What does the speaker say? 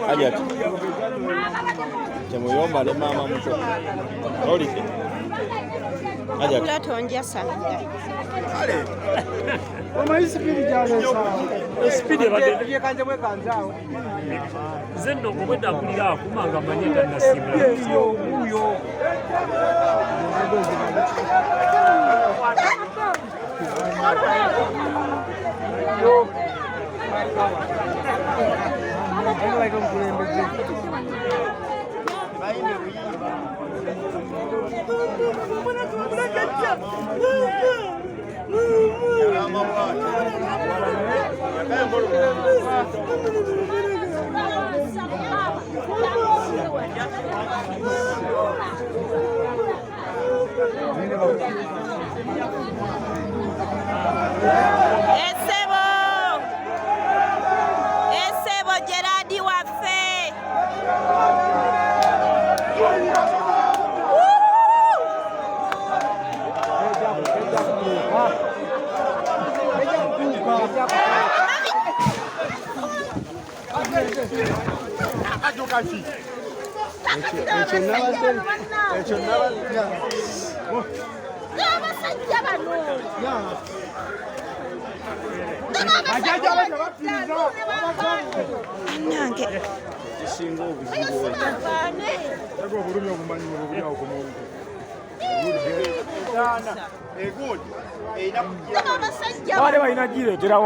Hajat temuyomba le mama muto olike hajat kula tonja sana ale Oma isipidi jale sawa. Speed badde Ye kanje mwe kanjao. zenno obwedda akulira akumanga manyeta nasibula Uyo. Esebo Gerardi waffe. Nange kisinga obuzibu egodi erina kugira Wale balina gireetera